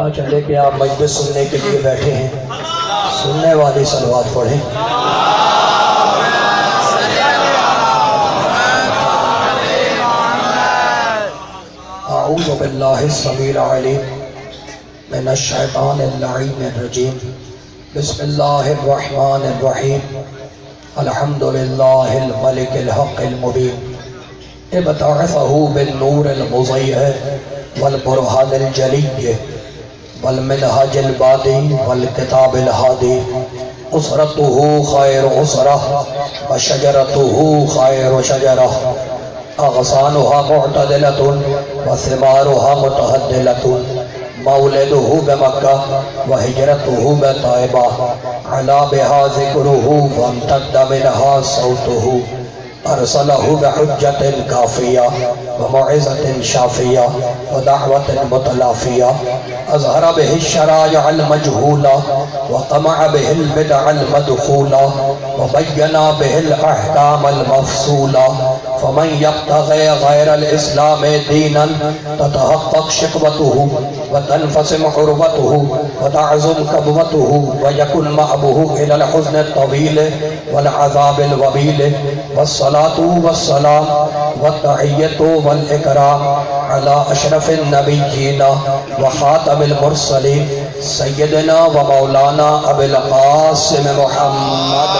پتہ چلے کہ آپ مجلس سننے کے لیے بیٹھے ہیں، سننے والی صلوات پڑھیں۔ اعوذ باللہ السمیع العلیم من الشیطان اللعین الرجیم، بسم اللہ الرحمن الرحیم، الحمدللہ الملک الحق المبین، ابتعثہ بالنور المضیء والبرہان الجلی والمنہج البادی والکتاب الہادی، اسرتہ خیر اسرہ وشجرتہ خیر شجرہ، اغصانها معتدلة وثمارها متهدلة، مولده بمکہ وہجرته بطائبہ، علا بها ذکرہ وامتد منها صوتہ، ارسلہ بحجت کافیہ وموعظۃ شافیہ ودعوت متلافیہ، اظہر بہ الشرائع المجہولہ وقمع بہ البدع المدخولہ وبین بہ الاحکام المفصولہ، فمن یبتغی غیر الاسلام دینا تتحقق شقوتہ وتنفسم عروتہ وتعظم کبوتہ ویکن مأبہ الی الحزن الطویل والعذاب الوبیل، والصلاة والسلام والتحیۃ والاکرام علی اشرف النبیین وخاتم المرسلین سیدنا و مولانا ابی القاسم محمد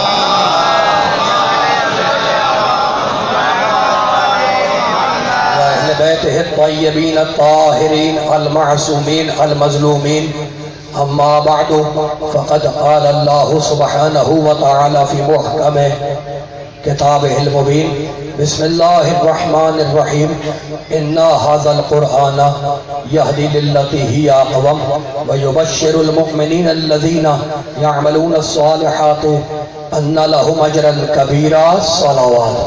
وأہل بیتہ الطیبین الطاہرین المعصومین المظلومین، اما بعد فقد قال اللہ سبحانہ وتعالی فی محکم کتابہ المبین، بسم اللہ الرحمن الرحیم، انا ھذا القرآن یہدی للتی ہی اقوم ویبشر المؤمنین الذین یعملون الصالحات ان لہم اجرا کبیرا، صلوات۔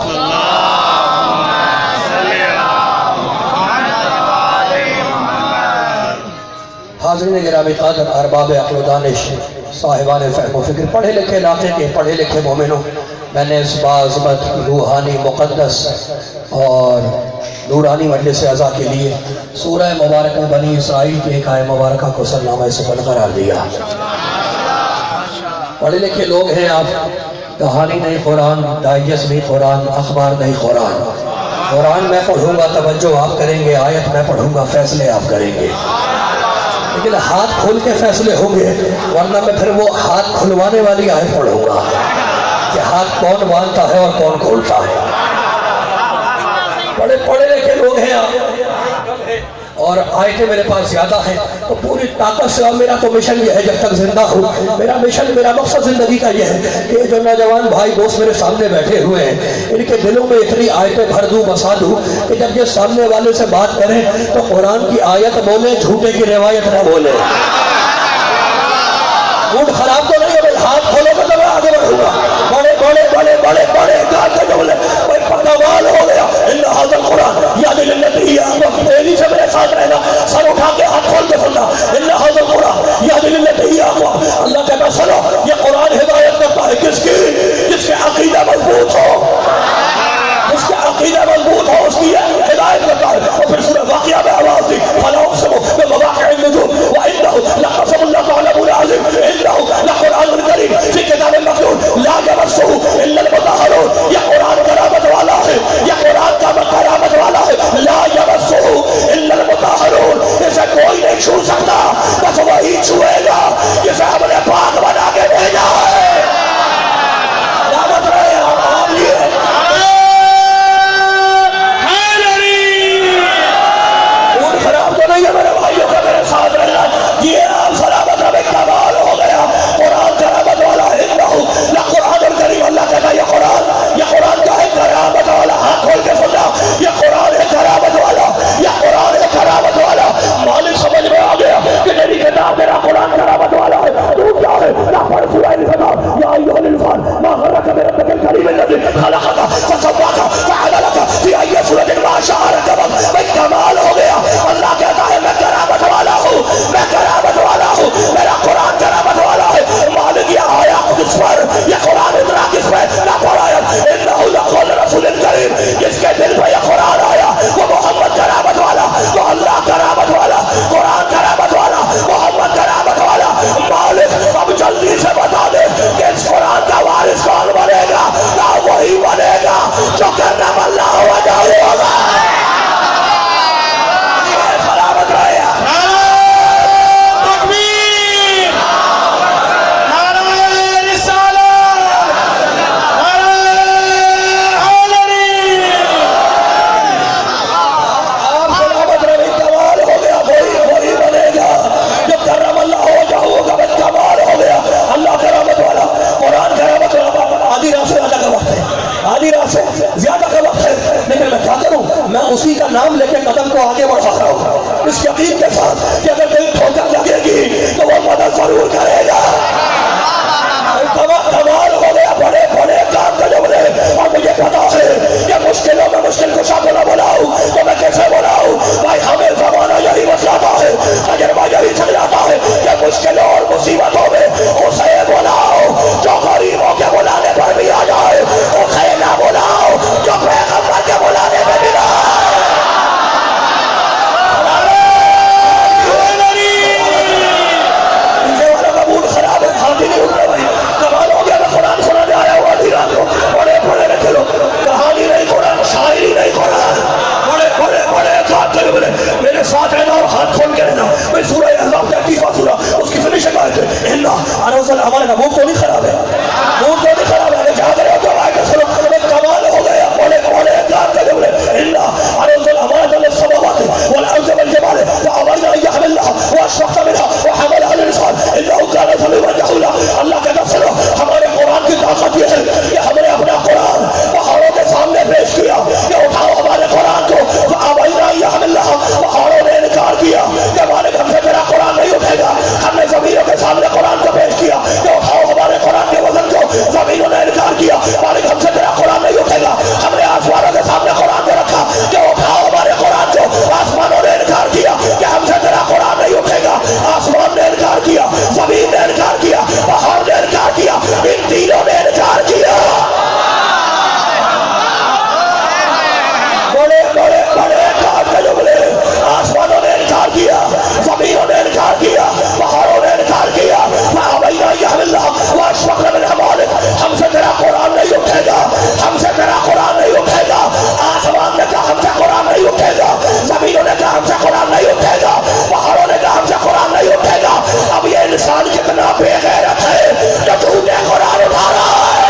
حاضرین گرامی قادر، ارباب عقل و دانش، صاحبان فہم و فکر، پڑھے لکھے علاقے کے پڑھے لکھے مومنوں، میں نے اس باعظمت روحانی مقدس اور نورانی مجلس اعزا کے لیے سورہ مبارکہ بنی اسرائیل کی ایک آیہ مبارکہ کو سرنامہ سفر قرار دیا۔ پڑھے لکھے لوگ ہیں آپ، کہانی نہیں قرآن، ڈائجسٹ نہیں قرآن، اخبار نہیں قرآن۔ قرآن میں پڑھوں گا توجہ آپ کریں گے، آیت میں پڑھوں گا فیصلے آپ کریں گے، لیکن ہاتھ کھول کے فیصلے ہوں گے، ورنہ میں پھر وہ ہاتھ کھلوانے والی آیت پڑھوں گا کہ ہاتھ کون باندھتا ہے اور کون کھولتا ہے۔ بڑے پڑھے لکھے لوگ ہیں آپ، اور آیتیں میرے پاس زیادہ ہیں، تو پوری طاقت سے، اور میرا تو مشن یہ ہے جب تک زندہ ہوں، میرا مشن، میرا مقصد زندگی کا یہ ہے کہ جو نوجوان بھائی دوست میرے سامنے بیٹھے ہوئے ہیں، ان کے دلوں میں اتنی آیتیں بھر دوں، بسا دوں کہ جب یہ سامنے والے سے بات کریں تو قرآن کی آیت بولے، جھوٹے کی روایت نہ بولے۔ موڈ خراب تو نہیں ہے، ہاتھ کھولو گے تو میں آگے بڑھوں گا، بڑے بڑے بڑے بڑے بڑے گاتے جو بولے، کوئی پکوال ہو گیا، اِنَّ هَذَا الْقُرْآنَ یَهْدِی لِلَّتِی ہِیَ اقوم، تیزی سے میرے ساتھ رہنا، سر اٹھا کے ہاتھ کھول کے سننا، اِنَّ هَذَا الْقُرْآنَ یَهْدِی لِلَّتِی ہِیَ اقوم۔ اللہ کہتا سنو، یہ قرآن ہدایت کرتا ہے کس کی؟ جس کے عقیدہ مضبوط ہو، جس کے عقیدہ مضبوط ہو اس کی ہدایت کرتا ہے۔ اور پھر سورہ واقعہ میں آواز دی، فَلَا أُقْسِمُ بِمَوَاقِعِ النُّجُومِ وَإِنَّهُ لَقَسَمٌ لَّوْ تَعْلَمُونَ عَظِيمٌ إِنَّهُ لَقُرْآنٌ كَرِيمٌ فِي كِتَابٍ مَّكْنُونٍ لَّا يَمَسُّهُ إِلَّا الْمُطَهَّرُونَ۔ یہ قرآن کرامت والا ہے، یہ قرآن کا کرامت والا ہے، لا يَمَسُّهُ إِلَّا الْمُطَهَّرُونَ، اسے کوئی نہیں چھو سکتا، بس وہی چھوئے گا جسے ہم نے پاک بنا کے بھیجا ہے۔ رحمت رہے ہم لیے میرے بھائیوں کا میرے ساتھ رہنا، یہ آپ سلامت رب کمال ہو گیا۔ قرآن کرامت والا ہے، انہو لقرآن الکریم، اللہ کہتا ہے یہ قرآن کا ہے کرامت والا، ہاتھ کھول کے سننا، یہ قرآن ہے کرامت والا، یہ قرآن ہے کرامت والا۔ مالک سمجھ میں آ گیا کہ میری کتاب میرا قرآن کرامت والا ہے، تو کیا ہے؟ نہ پڑھ سورہ الانفطار، یا ایھا الانسان ما غرک بربک الکریم الذی خلقک فسواک فعدلک فی ای صورۃ ما شاء رکبک۔ بھائی کمال ہو گیا، اللہ کہتا ہے میں کرامت والا ہوں، میں کرامت والا ہوں، میرا قرآن کرامت والا ہے۔ مالک یہ آیا کس پر، یہ قرآن اتنا کس پر نہ پڑھایا، انہو لقول رسول کریم، جس کے دل پہ یہ قرآن آیا وہ محمد کرامت والا، وہ اللہ کرامت والا، قرآن کرامت والا، محمد ہمارے کا موڈ تو نہیں خراب ہے، موڈ تو نہیں خراب ہے، جا رہے ہو تو آئے کہ سلو کمال ہو گیا، بولے بولے کام کرے بولے اللہ ارزل امانت للسماوات والارض والجبال فابین ان يحملنها واشفقن منها وحملها الانسان انه كان ظلوما جهولا. اللہ کہتا سنو ہمارے قرآن کی طاقت یہ ہے کہ ہم نے اپنا قرآن پہاڑوں کے سامنے پیش کیا کہ اٹھاؤ ہمارے قرآن کو، فابین ان يحملنها پہاڑوں نے انکار کیا کہ مالک ہم سے تیرا قرآن نہیں اٹھے گا. ہم نے زمینوں کے سامنے قرآن کو پیش کیا کہ اٹھاؤ ہمارے قرآن کے وزن کو، زمینوں نے انکار کیا مالک ہم سے تیرا قرآن نہیں اٹھے گا. ہم نے آسمانوں کے سامنے قرآن کو رکھا کہ اٹھاؤ ہمارے قرآن کو، آسمانوں نے انکار کیا کہ ہم سے تیرا قرآن نہیں اٹھے گا. آسمان نے انکار کیا، زمین نے انکار کیا، پہاڑ نے انکار کیا، ان تینوں نے انکار کیا. بڑے بڑے بڑے کام کے جملے، آسمانوں نے انکار کیا، زمینوں نے انکار کیا، پہاڑوں نے انکار کیا. فابین ان يحملنها واشفقن منها مالک ہم سے تیرا قرآن نہیں اٹھے گا، ہم سے تیرا قرآن نہیں اٹھے گا. آسمان نے کہا ہم سے قرآن نہیں اٹھے گا، زمینوں نے کہا ہم سے قرآن نہیں اٹھے گا، پہاڑوں نے کہا ہم سے قرآن نہیں اٹھے گا. اب یہ انسان کتنا بے غیرت ہے جو جھوٹے قرآن اٹھا رہا ہے.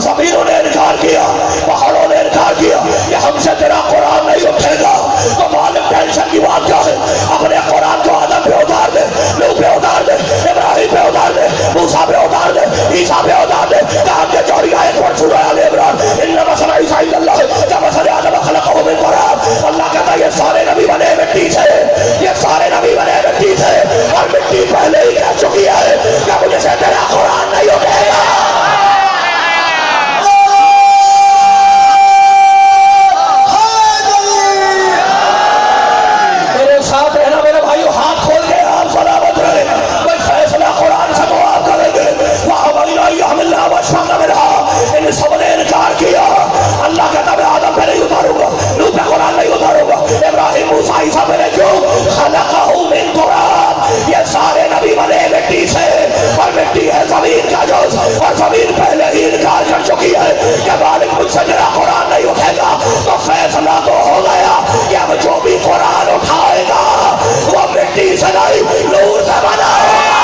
زمینوں نے انکار کیا، پہاڑوں نے انکار کیا کہ ہم سے تیرا قرآن نہیں اٹھے گا. تو مالک ٹینشن کی بات کیا ہے؟ اپنے قرآن کو آدم پہ اتار دے، نوح پہ اتار دے، ابراہیم پہ اتار دے، موسیٰ پہ اتار دے، عیسیٰ پہ اتار دے. کہا کہ چوری آیت پر سورہ آل عمران ان مثل عیسیٰ عند اللہ کمثل آدم خلقہ من تراب. اللہ کہتا ہے یہ سارے نبی بنے مٹی سے، یہ سارے نبی بنے مٹی سے، اور مٹی پہلے ہی کہہ چکی ہے کہ مجھے سے تیرا قرآن نہیں اٹھے گا. ساتھ رہنا میرے بھائیو، ہاتھ کھول کے آپ سلامت رہے. کوئی فیصلہ قرآن سے دعا کریں گے. فابین ان يحملنها واشفقن منها ان سب نے انکار کیا. اللہ کہتا میں آدم پہ نہیں اتاروں گا، نوح پہ قرآن نہیں اتاروں گا، ابراہیم موسیٰ عیسیٰ پہ نہیں. کیوں؟ خلقہ من تراب. یہ سارے نبی بنے مٹی سے، اور مٹی ہے زمین کا جز، اور زمین پہلے ہی انکار کر چکی ہے کہ مالک مجھ سے تیرا قرآن نہیں اٹھے گا. تو فیصلہ تو ہو گیا کہ اب جو بھی قرآن اٹھائے گا وہ مٹی سے نہیں نور سے بنا ہوگا.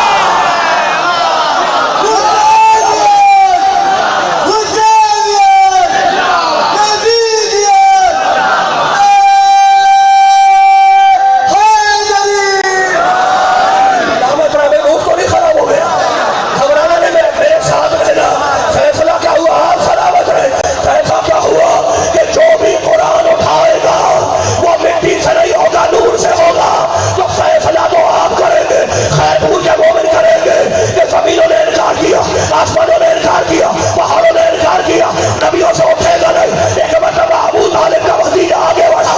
آسمانوں نے انکار کیا، پہاڑوں نے انکار کیا، نبیوں سے اٹھے گا نہیں. ایک مرتبہ ابو طالب کا بھتیجا آگے بڑھا،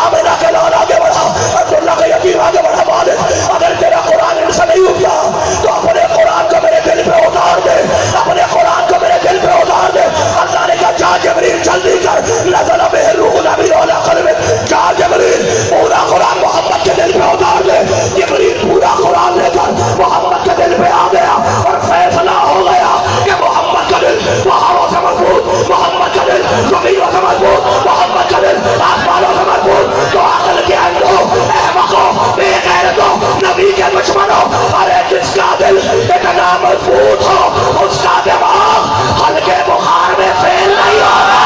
آمنہ کا لال آگے بڑھا، عبداللہ کا یتیم آگے بڑھا. مالک اگر تیرا قرآن ان سے نہیں اٹھا تو اپنے قرآن کو میرے دل پہ اتار دے، اپنے قرآن کو میرے دل پہ اتار دے. اللہ نے کہا جا جبریل جلدی کر، نزل بہ الروح الامین علی قلبک. جا جبریل پورا قرآن محمد کے دل پہ اتار دے. جبریل پورا قرآن لے کر محمد کے دل پہ آ گیا، اور فیصلہ ہو گیا کہ محمد کا دل پہاڑوں سے مضبوط، محمد کا دل زمینوں سے مضبوط، محمد کا دل آسمانوں سے مضبوط. تو عقل کے اندھو، احمقوں، بے غیرتوں، نبی کے دشمنوں، ارے جس کا دل اتنا مضبوط ہو اس کا دماغ ہلکے بخار میں فیل نہیں ہوگا.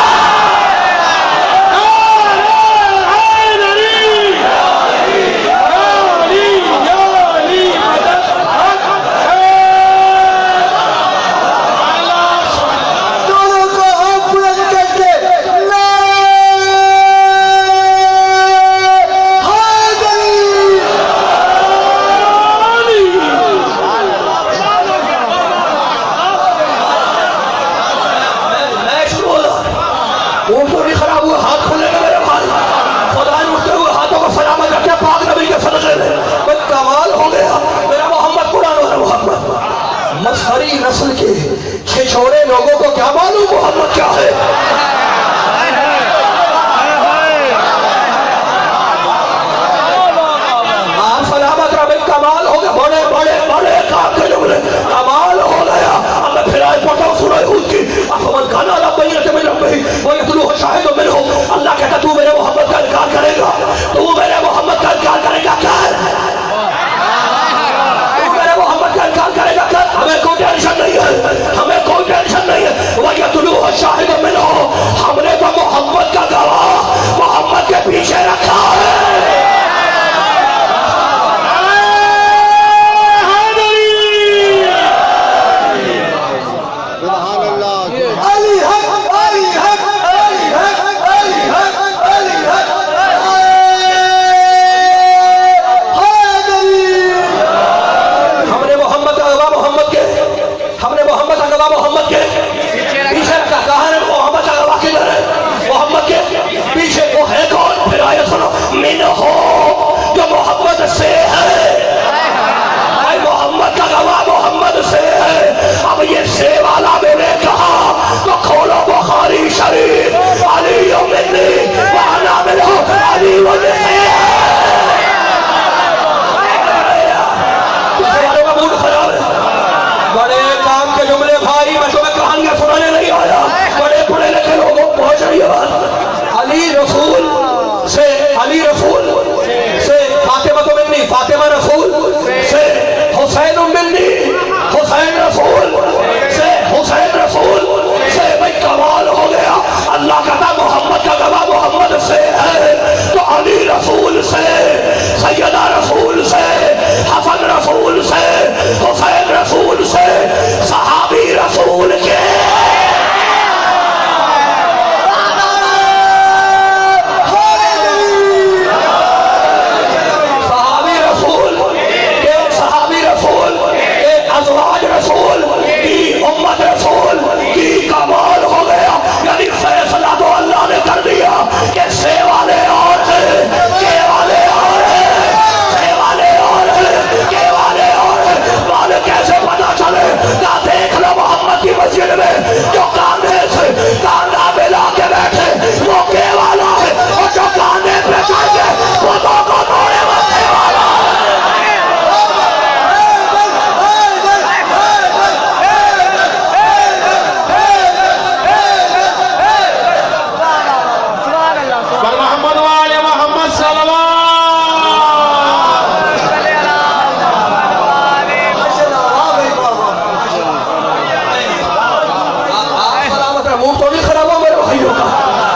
مسخری نسل کے چھچھوڑے لوگوں کو کیا معلوم محمد کیا ہے.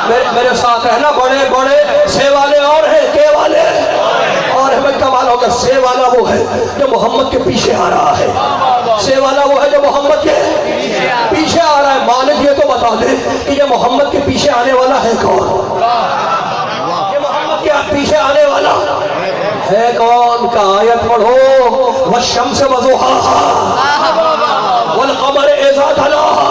میرے ساتھ رہنا، بڑے بڑے سے والے اور ہیں، کے والے اور ہمیں کمال ہوگا۔ سے والا وہ ہے جو محمد کے پیچھے آ رہا ہے، سے والا وہ ہے جو محمد کے پیچھے آ رہا ہے۔ مالک یہ تو بتا دے کہ یہ محمد کے پیچھے آنے والا ہے کون؟ یہ محمد کے پیچھے آنے والا ہے کون؟ کا آیت پڑھو، والشمس وضحاها والقمر اذا تلاها،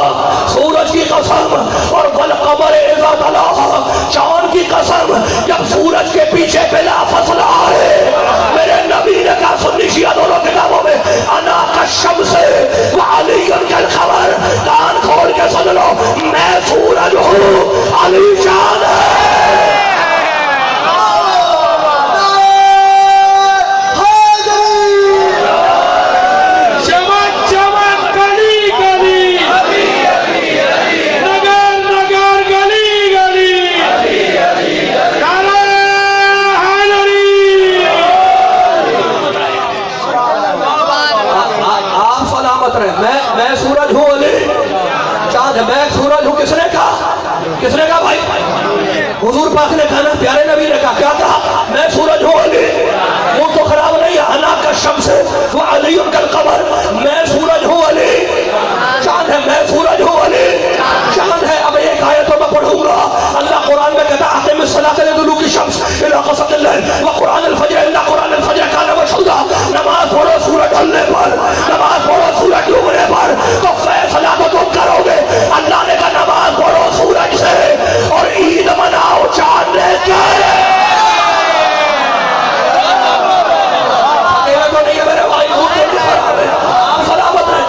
سورج کی قسم، اور والقمر اذا تلاها، چاند کی قسم۔ جب سورج کے پیچھے بلا فاصلہ آئے، میرے نبی نے کہا، سنی شیعہ دونوں کتابوں میں، انا کالشمس وعلی کالقمر، کان کھول کے سن لو، میں سورج ہوں، علی چاند ہے۔ میں سورج ہوں علی چاند ہے، میں سورج ہوں۔ کس نے کہا؟ کس نے کہا بھائی؟ حضور پاک نے کہا نا، پیارے نبی نے کہا، کیا کہا؟ میں سورج ہوں علی، وہ تو خراب نہیں ہے، انا کالشمس وعلی کالقمر، میں سورج ہوں علی چاند ہے، میں سورج ہوں علی چاند ہے۔ اب ایک آیت میں پڑھوں گا، اللہ قرآن میں کہتا، اقم الصلاۃ لدلوک الشمس الی غسق الليل وقرآن الفجر ان قرآن الفجر کان مشہودا، نماز پڑھو سورج ڈھلنے پر، نماز پڑھو سورج ڈوبنے پر، تو فیصلہ تو تم کرو گے۔ اللہ نے کہا نماز پڑھو سورج سے اور عید مناؤ چاند لے کر۔ تو نہیں ہے میرے بھائی، خراب ہے، آپ سلامت رہیں۔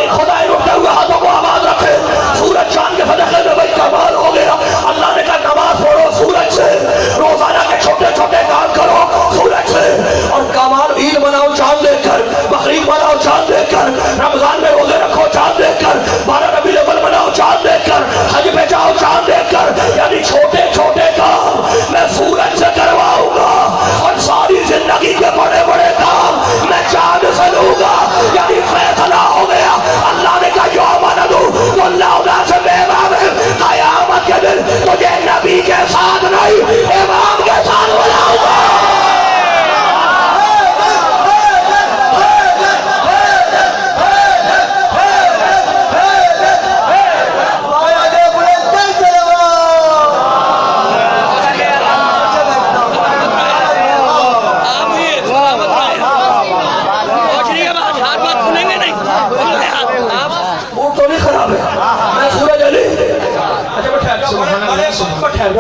خدا ان اٹھتے ہوئے ہاتھوں کو آواز رکھے، سورج چاند کے صدقے میں بھائی کمال ہو گیا۔ اللہ نے کہا نماز پڑھو سورج سے، روزانہ کے چھوٹے چھوٹے کام کرو سورج سے، اور کمال عید مناؤ چاند دیکھ کر، بقرعید مناؤ چاند دیکھ کر، رمضان میں روزے رکھو چاند دیکھ کر، 12 ربیع الاول مناؤ چاند دیکھ کر، حج پہ جاؤ چاند دیکھ کر۔ یعنی چھوٹے چھوٹے کام میں سورج سے کرواؤں گا، اور ساری زندگی کے بڑے بڑے کام میں چاند سے لوں گا۔ یعنی فیصلہ ہو گیا۔ اللہ نے کہا یوم ندعو کل اناس بامامہم، قیامت کے دن تجھے نبی کے ساتھ نہیں، امام کے ساتھ بلاؤں گا۔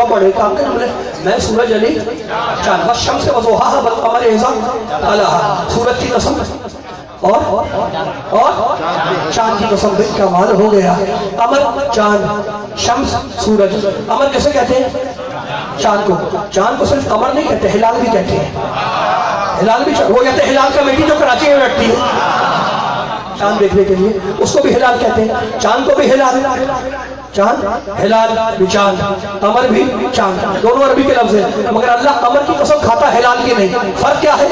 بڑے کام کرنے والے، میں سورج علی چاند، والشمس وضحاها والقمر اذا تلاها، سورج کی قسم اور چاند کی قسم۔ بھئی کمال ہو گیا۔ قمر چاند، شمس سورج۔ قمر کیسے کہتے ہیں؟ چاند کو۔ چاند کو صرف قمر نہیں کہتے، ہلال بھی کہتے ہیں۔ ہلال بھی وہ کہتے ہیں، ہلال کمیٹی جو کراچی میں بیٹھتی ہے چاند دیکھنے کے لیے، اس کو بھی ہلال کہتے ہیں، چاند کو بھی ہلال، چاند ہلال بھی چاند، قمر بھی چاند، دونوں عربی کے لفظ ہیں، مگر اللہ قمر کی قسم کھاتا ہے، ہلال کی نہیں۔ فرق کیا ہے؟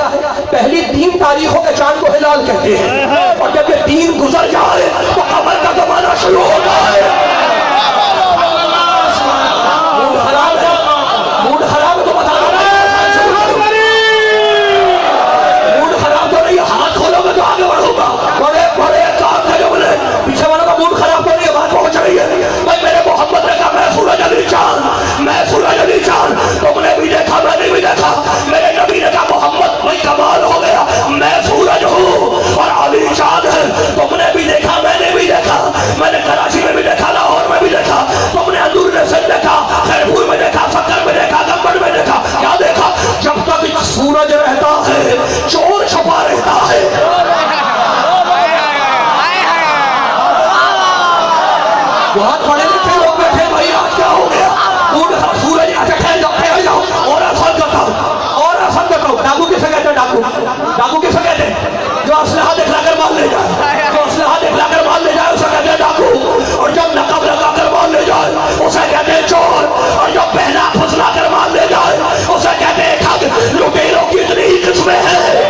پہلی 3 تاریخوں کے چاند کو ہلال کہتے ہیں، اور جب یہ 3 گزر جائے تو قمر کا زمانہ شروع ہوتا ہے۔ موڈ خراب ہے، موڈ خراب ہے تو بتا رہا موڈ خراب تو نہیں، ہاتھ کھولو گے تو آگے بڑھوں گا۔ بڑے بڑے کام تھے جو بولے، پیچھے والوں کا موڈ خراب تو نہیں ہے، بات پہنچ رہی ہے۔ میرے محمد نے کہا میں سورج علی چاند، میں سورج علی چاند، تم نے بھی دیکھا میں نے بھی دیکھا۔ میرے نبی نے کہا محمد بھائی کمال ہو گیا، میں سورج ہوں اور علی چاند ہے، تم نے بھی دیکھا میں نے بھی دیکھا۔ میں نے کراچی میں بھی دیکھا، لاہور میں بھی دیکھا، تم نے اندور میں سے دیکھا، خیرپور میں دیکھا، سکر میں دیکھا، گمبڑ میں دیکھا۔ کیا دیکھا؟ جب تک سورج رہتا ہے چور چھپا رہتا ہے۔ بہت پڑھے لکھے لوگ بیٹھے، بھائی آج کیا ہو گیا؟ سورج اچھا ٹھہر جاؤ اور آسان کرتا ہوں، اور آسان کرتا ہوں۔ ڈاکو کسے کہتے ہیں؟ ڈاکو، ڈاکو کسے کہتے ہیں؟ جو اسلحہ دکھلا کر مال لے جائے، جو اسلحہ دکھلا کر مال لے جائے اسے کہتے ہیں ڈاکو، اور جب نقاب لگا کر مال لے جائے اسے کہتے ہیں چور، اور جو پہنا پھسلا کر مال لے جائے اسے کہتے ہیں ٹھگ۔ لٹیروں کی اتنی ہی قسمیں ہیں۔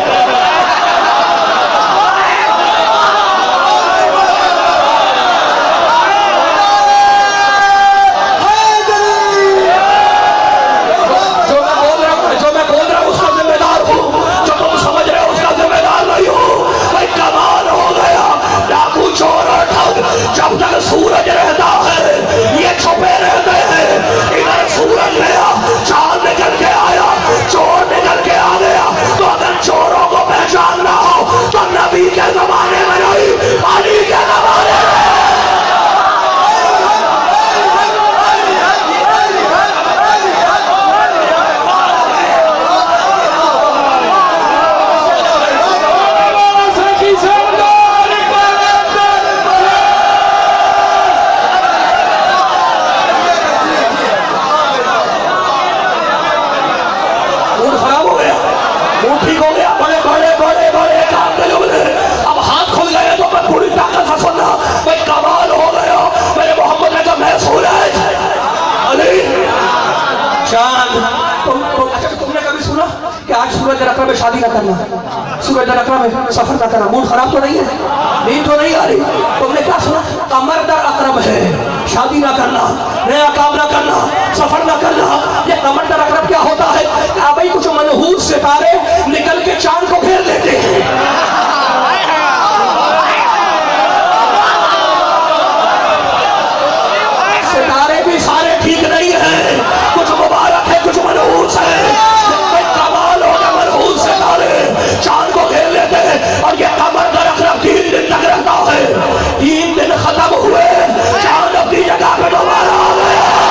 کہ آج سورج رقم میں شادی نہ کرنا, سورج رقم میں سفر نہ کرنا. موڈ خراب تو نہیں ہے, نیند تو نہیں آ رہی, تم نے کیا سنا؟ قمر در اقرب ہے, شادی نہ کرنا, نیا کام نہ کرنا, سفر نہ کرنا. یہ قمر در اقرب کیا ہوتا ہے؟ کہ بھائی کچھ منحوس ستارے نکل کے چاند کو پھیر دیتے ہیں. ستارے بھی سارے ٹھیک نہیں ہیں, کچھ مبارک ہے, کچھ منحوس ہے. کمال ہوگا منحوس ستارے چاند کو گھیر لیتے ہیں, اور یہ قمر در اقرب 3 دن تک رہتا ہے. 3 دن ختم ہوئے, چاند اپنی جگہ پہ دوبارہ آ گیا.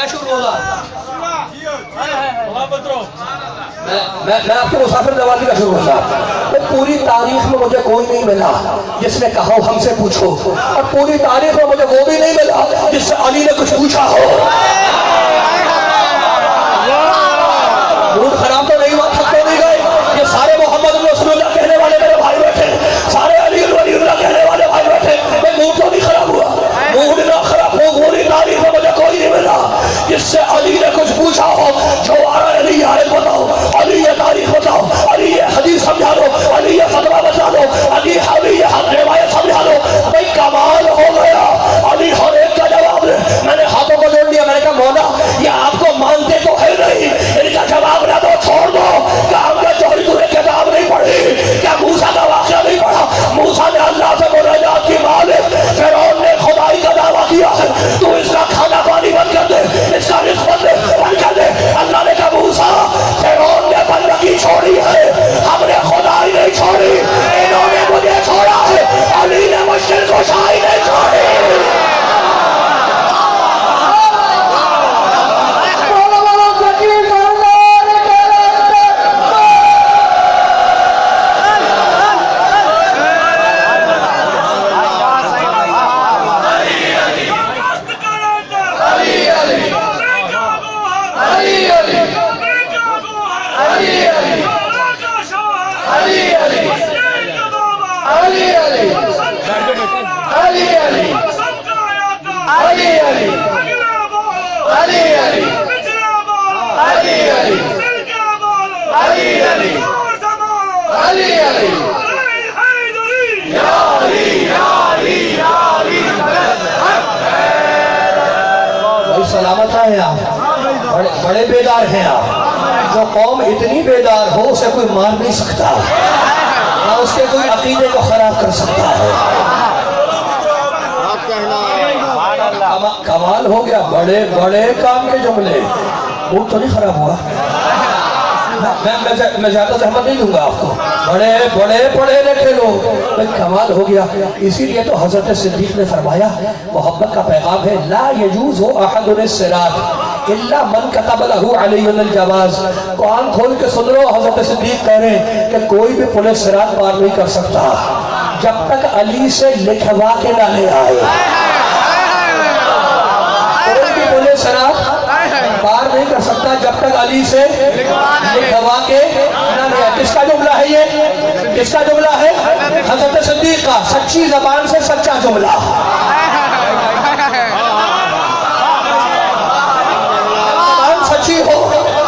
میں شروع ہوگا. میں آپ کے مسافر نوازی کا شروع ہوگا. پوری تاریخ میں مجھے کوئی نہیں ملا جس نے کہا ہو ہم سے پوچھو, اور پوری تاریخ میں مجھے وہ بھی نہیں ملا جس سے علی نے کچھ پوچھا ہو. موڈ خراب تو نہیں ہوا, تھک تو نہیں گئے. یہ سارے محمد رسول اللہ کہنے والے میرے بھائی بیٹھے, سارے علی ولی اللہ کہنے والے بھائی بیٹھے. میں موڈ تو نہیں خراب ہوا, موڈ نہ خراب ہو. پوری تاریخ میں مجھے کوئی نہیں ملا جس سے علی نے کچھ پوچھا ہو. جو علی آیت بتاؤ, علی یہ تاریخ بتاؤ, علی یہ حدیث سمجھا دو, علی یہ فتویٰ بتا دو, علی یہ روایت سمجھا دو. بھائی کمال ہو گیا. علی ہر ایک کا جواب دے. میں نے ہاتھوں کو جوڑ لیا, میں نے کہا مولا یہ آپ کو مانتے تو ہے نہیں, ان کا جواب نہ دو, چھوڑ دو. کیا ہم نے چوری تمہیں کتاب نہیں پڑھی؟ کیا موسیٰ کا واقعہ نہیں پڑھا؟ موسیٰ نے اللہ سے مناجات کی, مالک فرعون نے خدائی کا دعویٰ کیا ہے, تو اس کا کھانا پانی بند کر دے, اس کا رزق بند کر دے. اللہ نے کہا موسیٰ فرعون نے بندگی چھوڑی ہے, ہم نے خدائی نہیں چھوڑی, انہوں نے مجھے چھوڑا ہے. علی نے مشکل کشائی نہیں چھوڑی. سلامت ہیں آپ, بڑے بیدار ہیں آپ. جو قوم اتنی بیدار ہو اسے کوئی مار نہیں سکتا, نہ اس کے کوئی عقیدے کو خراب کر سکتا ہے. کمال ہو گیا. بڑے بڑے کام کے جملے. وہ تو نہیں خراب ہوا. میں زیادہ زحمت نہیں دوں گا آپ کو. بڑے بڑے پڑھے لکھے لوگ. کمال ہو گیا. اسی لیے تو حضرت صدیق نے فرمایا, محبت کا پیغام ہے, لا یجوز احد الصراط الا من کتب له علی الجواز. قرآن کھول کے سن لو, حضرت صدیق کہہ رہے ہیں کہ کوئی بھی پل صراط پار نہیں کر سکتا جب تک علی سے لکھوا کے نہ لے آئے. کوئی بھی پل صراط پار نہیں کر سکتا جب تک علی سے لکھوا کے نہ لے آئے. کس کا جملہ ہے یہ؟ کس کا جملہ ہے؟ حضرت صدیق کا. سچی زبان سے سچا جملہ. زبان سچی ہو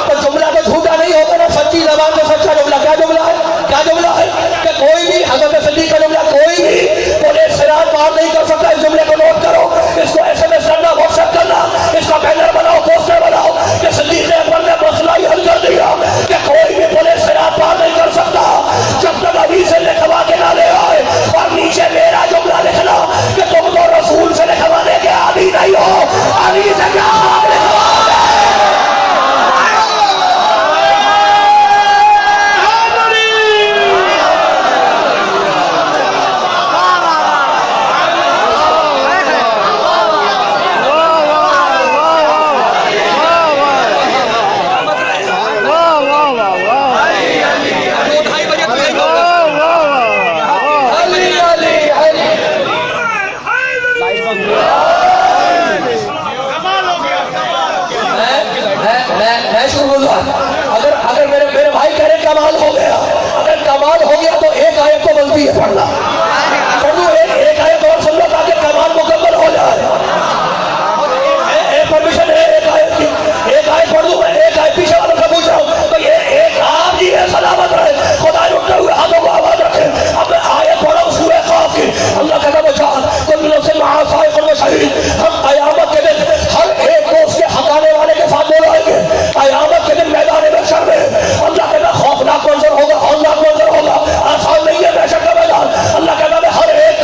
تو جملہ تو جھوٹا نہیں ہوگا نا. سچی زبان سے سچا جملہ. کیا جملہ ہے؟ کیا جملہ ہے کہ کوئی بھی, حضرت صدیق کا جملہ, کوئی بھی پولیس صراط پار نہیں کر سکتا. اس جملے کو نوٹ کرو, اس کو ایس ایم ایس کرنا, واٹس ایپ کرنا, اس کا بینر بناؤ, پوسٹر بناؤ کہ صدیق اکبر نے مسئلہ ہی حل کر دیا کہ کوئی بھی پولیس صراط پار نہیں کر سکتا جب تک علی سے لکھوا کے نہ لے آئے. اور نیچے میرا جملہ لکھنا کہ تم تو رسول سے لکھوانے کے عادی نہیں ہو, علی سے کیا خواب لکھوا دے. اگر میرے بھائی کہہ رہے کمال ہو گیا, اگر کمال ہو گیا تو ایک آیت تو بنتی ہے پڑھنا. پڑھو ایک آیت اور سن لو تاکہ کمال مکمل ہو جائے. پرمیشن ہے ایک آیت کی, ایک آیت پڑھ دوں میں. ایک آیت پیچھے والوں سے پوچھ رہا ہوں تو یہ ایک آپ جی ہے, سلامت رہے, خدا اٹھتے ہوئے ہاتھوں کو آواز رکھے. اب میں آیت پڑھا ہوں سورہ قاف کی. اللہ کہتا ہے چار کل نفس مع سائق و شہید. ہم قیامت کے دن ہر ایک کو اس کے حقانے والے کے ساتھ بلائیں گے. قیامت کے دن میدان محشر میں اللہ کہتا ہے خوفناک منظر ہوگا, ہولناک منظر ہوگا, آسان نہیں ہے محشر کا میدان. اللہ کہتا ہے ہر ایک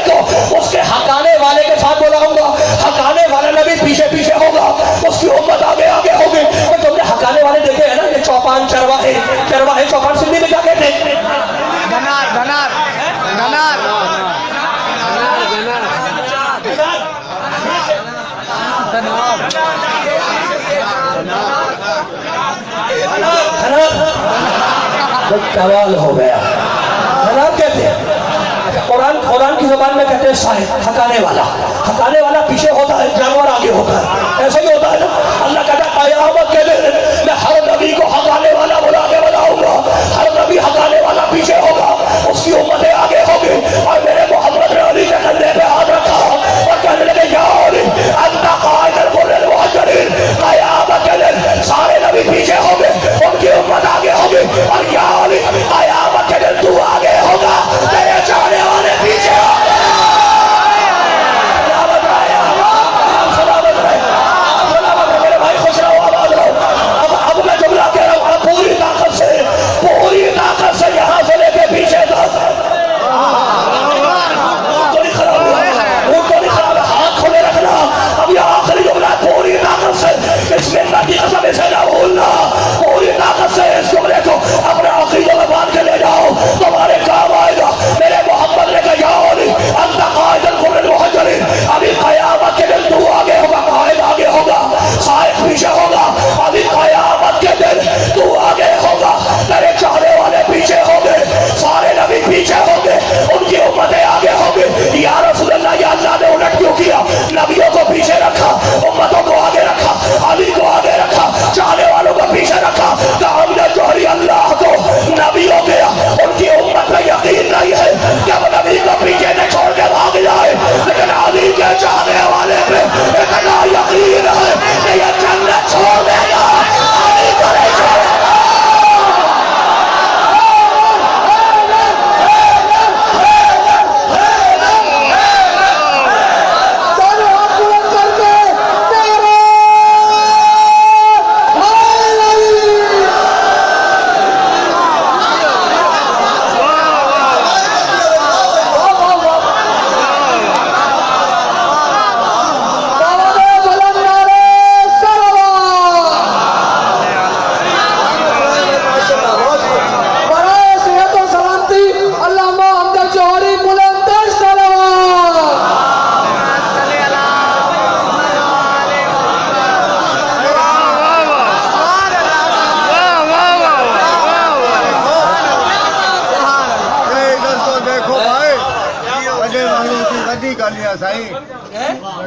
کو اس کے حقانے والے کے ساتھ بلاؤں گا. حقانے والا نبی پیچھے پیچھے ہوگا, اس کی امت آگے آگے ہوگی. تم نے حقانے والے دیکھے ہیں نا, یہ چوپان چرواہے چوپان سندھی میں کیا کہتے ہیں؟ دھنار. کمال ہو گیا. جناب کہتے ہیں قرآن کی زبان میں کہتے ہیں سائق, ہکانے والا پیچھے ہوتا ہے, جانور آگے ہوتا ہے. ایسا ہی ہوتا ہے نا. اللہ کہتا ہے قیامت کے دن میں ہر نبی کو ہکانے والا بلا کے بناؤں گا. ہر نبی ہکانے والا پیچھے ہوگا, اس کی امتیں آگے ہوگی. اور میرے محمد نے علی کے کندھے پہ ہاتھ رکھا اور کہنے لگے یا علی انت قائد الغر المحجلین. قیامت کے دن سارے نبی پیچھے ہوں گے, ان کی امت آگے ہوگی. اور یا علی قیامت کے دن تو آگے ہوگا, تیرے چاہنے والے پیچھے ہوں گے. میرے بھائی خوش رہو, آباد رہو. اب میں جملہ کہہ رہا ہوں پوری طاقت سے یہاں سے لے کے پیچھے تک. تو نہیں خراب ہوا, ہاتھ کھولے رکھنا. اب یہ آخری جملہ پوری طاقت سے, اس میں اللہ کی قسم اسے نہ بھولنا. پوری طاقت سے اس جملے کو اپنے عقیدے میں باندھ کے لے جاؤ, تمہارے کام آئے گا. میرے محمد نے کہا یا علی انت قائد الغر المحجلین. ابھی قیامت کے دن تو آگے ہوگا, قائد آگے ہوگا, سائق پیچھے ہوگا. ابھی قیامت کے دن تو آگے ہوگا, تیرے چاہنے والے پیچھے ہوں گے, سارے نبی پیچھے ہوں گے, ان کی امتیں آگے ہوں گے. یا رسول اللہ, یا اللہ نے الٹ کیوں کیا؟ نبیوں کو پیچھے رکھا, امتوں کو آگے رکھا, علی کو آگے رکھا, چاہنے والوں کو پیچھے رکھا. کہ ہم نے جوہری اللہ کو نبیوں کے ان کی امت میں یقین نہیں ہے کہ وہ نبی کو پیچھے نہ چھوڑ کے بھاگ جائے, لیکن علی کے چاہنے والے میں اتنا یقین ہے کہ یہ جنت چھوڑ دے گا, علی کو نہیں چھوڑے گا.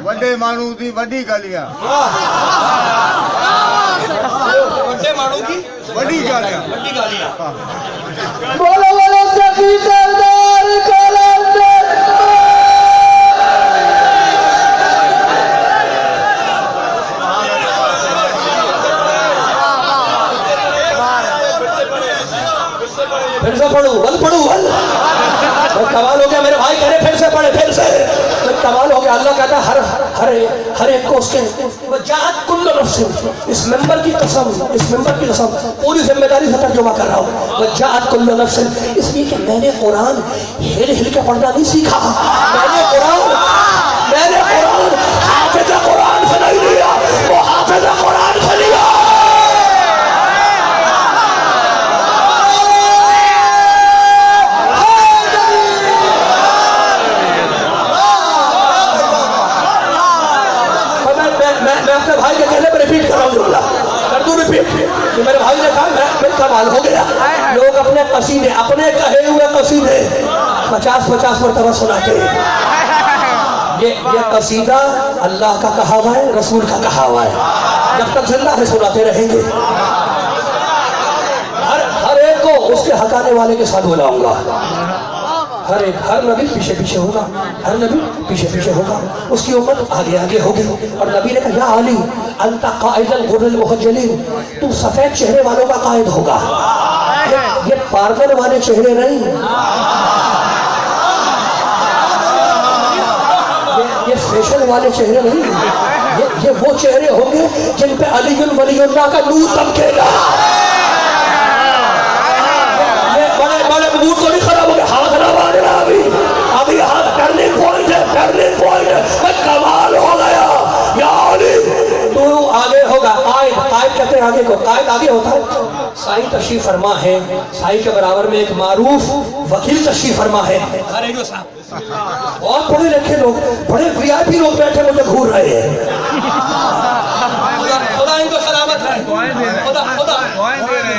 وڈے مانو دی وڈی گالیاں, بولو بولو سخی سردار کلندر. پھر سے پڑھو, ول پڑھو, ول. کمال ہو گیا میرے بھائی, کہنے پھر سے پڑھے, پھر سے کمال ہو گیا. اللہ کہتا ہے ہر ایک کو اس کے وجاہت کل نفس, اس ممبر کی قسم پوری ذمہ داری سے ترجمہ کر رہا ہوں. وجاہت کل نفس, اس لیے کہ میں نے قرآن ہل کے پڑھنا نہیں سیکھا. میں نے قرآن حافظ قرآن سے نہیں لیا, وہ حافظ قرآن سے لیا. بھائی کے کہنے پر ریپیٹ کر رہا ہوں جملہ, کر دوں ریپیٹ. میرے بھائی نے کہا میں کمال ہو گیا. لوگ اپنے قصیدے, اپنے کہے ہوئے قصیدے 50 مرتبہ سناتے ہیں. یہ قصیدہ اللہ کا کہا ہوا ہے, رسول کا کہا ہوا ہے. جب تک زندہ ہے سناتے رہیں گے. ہر ایک کو اس کے ہکانے والے کے ساتھ بلاؤں گا. ہر نبی پیچھے ہوگا, اس کی امت آگے ہوگی. اور نبی نے کہا یا علی انت قائد الغر المحجلین, تو سفید چہرے والوں کا قائد ہوگا. یہ پارلر والے چہرے نہیں, یہ فیشن والے چہرے نہیں, یہ وہ چہرے ہوں گے جن پہ علی ولی اللہ کا نور دمکے گا. بڑے موڈ تو نہیں خراب ہو گیا, ہاتھ نہ مارنا. ابھی ہاتھ ٹرننگ پوائنٹ ہے. کمال ہو گیا. یا علی تو آگے ہوگا. قائد کہتے ہیں آگے کو, قائد آگے ہوتا ہے. سائی تشریف فرما ہے, سائی کے برابر میں ایک معروف وکیل تشریف فرما ہے. بہت پڑھے لکھے لوگ, بڑے وی آئی پی لوگ بیٹھے مجھے گھور رہے ہیں. خدا ان کو سلامت ہے, خدا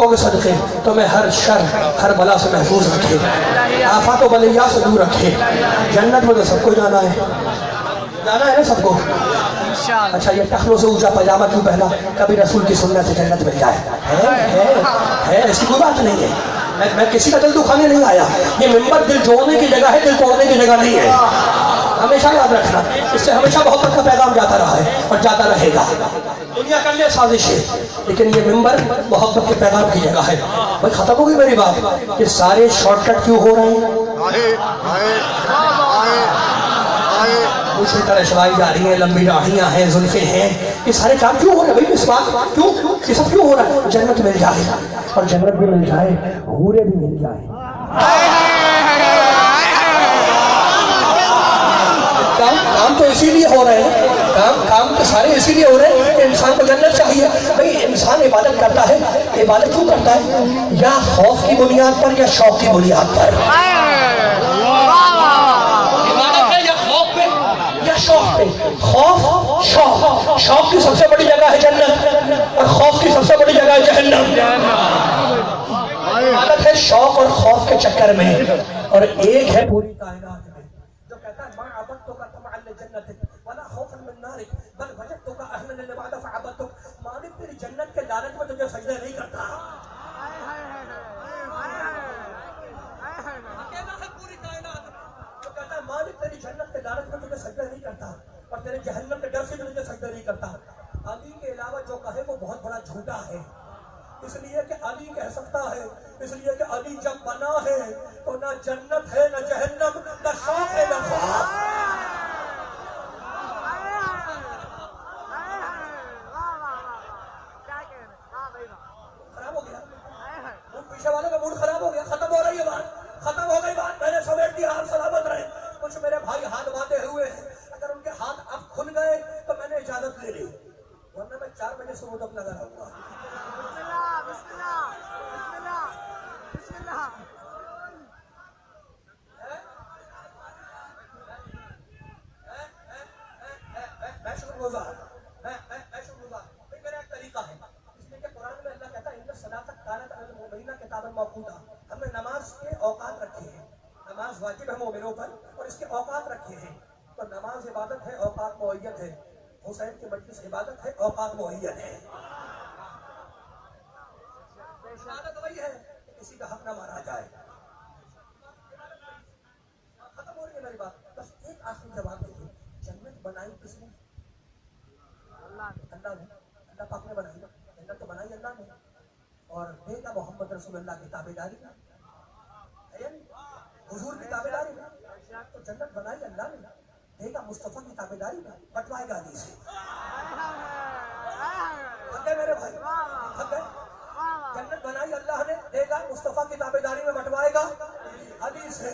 پاکوں کے صدقے تمہیں ہر شر ہر بلا سے محفوظ رکھے، آفات و بلیات سے دور رکھے۔ جنت میں تو سب کو جانا ہے نا سب کو۔ اچھا یہ ٹخنوں سے اونچا پاجامہ کیوں پہنا؟ کبھی رسول کی سنت سے جنت مل جائے، ہے ایسی کوئی بات نہیں ہے۔ میں کسی کا دل دکھانے نہیں آیا، یہ ممبر دل جوڑنے کی جگہ ہے، دل توڑنے کی جگہ نہیں ہے، ہمیشہ یاد رکھنا۔ اس سے ہمیشہ محبت کا پیغام جاتا رہا ہے اور جاتا رہے گا۔ دنیا کر لے سازشیں، لیکن یہ ممبر محبت کے پیغام کی جگہ ہے۔ بھائی ختم ہو گئی میری بات؟ یہ سارے شارٹ کٹ کیوں ہو رہے ہیں؟ اسی طرح شوائی جا رہی ہیں، لمبی داڑھیاں ہیں، زلفیں ہیں، یہ سارے کام کیوں ہو رہے ہیں بھائی؟ اس بات کیوں، یہ سب کیوں ہو رہا ہے؟ جنت مل جائے، اور جنت بھی مل جائے، حوریں بھی مل جائے۔ کام تو اسی لیے ہو رہے ہیں، کام تو سارے اسی لیے ہو رہے ہیں کہ انسان کو جنت چاہیے۔ بھائی انسان عبادت کرتا ہے، عبادت کیوں کرتا ہے؟ یا خوف کی بنیاد پر یا شوق کی بنیاد پر؟ شوق پہ، خوف شوق کی سب سے بڑی جگہ ہے جنت، اور خوف کی سب سے بڑی جگہ ہے جہنم۔ عبادت ہے شوق اور خوف کے چکر میں، اور ایک ہے پوری کائنات میں جو کہتا ہے ما عبدتک طمعا لجنتک ولا خوفا من نارک بل وجدتک اهلا لبعد فعبدتک۔ مالک تیری جنت کے لالچ میں تجھے سجدہ نہیں کرتا، مالک تیری جنت کے لالچ میں تجھے سجدہ نہیں کرتا، اور تیرے جہنم کے ڈر سے تجھے سجدہ نہیں کرتا۔ علی کے علاوہ جو کہے وہ بہت بڑا جھوٹا ہے، اس لیے کہ علی کہہ سکتا ہے، اس لیے کہ علی جب بنا ہے تو نہ جنت ہے نہ جہنم، نہ شوق ہے نہ خوف۔ خراب ہو گیا پیچھے والوں کا موڈ خراب ہو گیا، ختم ہو رہی ہے بات، ختم ہو گئی بات، میں نے سمیٹ دیا، آپ سلامت رہے۔ کچھ میرے بھائی ہاتھ باندھے ہوئے ہیں، اگر ان کے ہاتھ اب کھل گئے تو میں نے اجازت لے لی، ورنہ میں 4 بجے سے تک لگا رہوں گا۔ میں شکر گزار، میرا ایک طریقہ ہے، اس لیے کہ قرآن میں اللہ کہتا ہے ان الصلاۃ کانت علی المؤمنین کتابا موقوتا۔ ہم نے نماز کے اوقات رکھے ہیں، نماز واجب ہے مومنوں پر اور اس کے اوقات رکھے ہیں، تو نماز عبادت ہے، اوقات معین ہے، حسین کی مجلس عبادت ہے، اوقات معین ہے۔ عبادت وہی ہے کہ کسی کا حق نہ مارا جائے۔ ختم ہو رہی ہے میری بات، بس ایک آخری جواب دیجیے، جنت بنائی کس نے؟ اللہ نے، اللہ پاک نے بنائی، جنت تو بنائی اللہ نے، اور دے گا محمد رسول اللہ کی تابعداری میں، حضور کی تابعداری میں، تو جنت بنائی اللہ نے، دے گا مصطفیٰ کی تابعداری میں، بٹوائے گا علی سے۔ حق ہے میرے بھائی، حق ہے، جنت بنائی اللہ نے، دے گا مصطفیٰ کی تابعداری میں، بٹوائے گا علی سے۔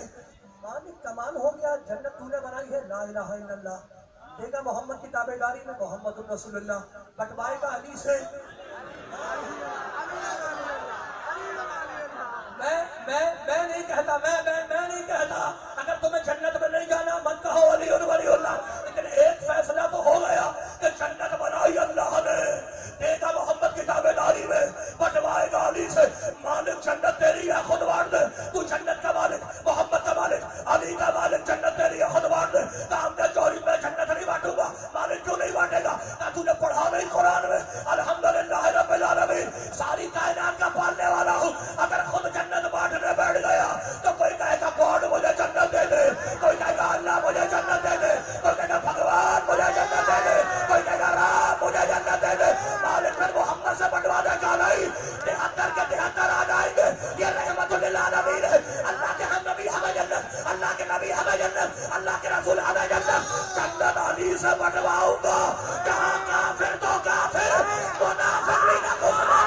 مالک کمال ہو گیا، جنت تو نے بنائی ہے، لا الہ الا اللہ، دے گا محمد کی تابعداری میں، محمد الرسول اللہ، بٹوائے گا علی سے۔ میں نہیں کہتا، میں نہیں کہتا اگر تمہیں جنت میں نہیں جانا مت کہو ولی اللہ، لیکن ایک فیصلہ تو ہو گیا کہ جنت بنائی اللہ نے، دے گا محمد کی تابعداری میں، بٹوائے گا علی سے۔ مالک جنت تیری ہے، خود بانٹ دے، تو جنت کا مالک، محمد کا مالک، علی کا مالک، جنت تیری ہے، خود بانٹ دے۔ کام دے چوری میں جنت نہیں بانٹوں گا، مالک کیوں نہیں بانٹے گا؟ نہ تجھے پڑھا نہیں قرآن میں الحمدللہ رب العالمین، ساری کائنات کا پالنے والا ہوں، اگر خود جنت بانٹنے بیٹھ گیا تو کوئی کہے گا گاڈ مجھے جنت دے دے، کوئی کہے گا اللہ مجھے جنت دے دے، کوئی کہے گا بھگوان مجھے جنت دے دے، کوئی کہے گا رام مجھے جنت دے دے۔ مالک پھر محمد سے بٹوا دے گا نہیں، 73 کے 73 آ جائیں گے، یہ رحمت للعالمین ہے۔ اللہ کے ہم نبی ہمیں جنت، اللہ کے نبی ہمیں جنت، اللہ کے رسول ہمیں جنت، جنت علی سے بٹواؤں گا، جہاں کافر تو کافر، منافق بھی نہ گزرے۔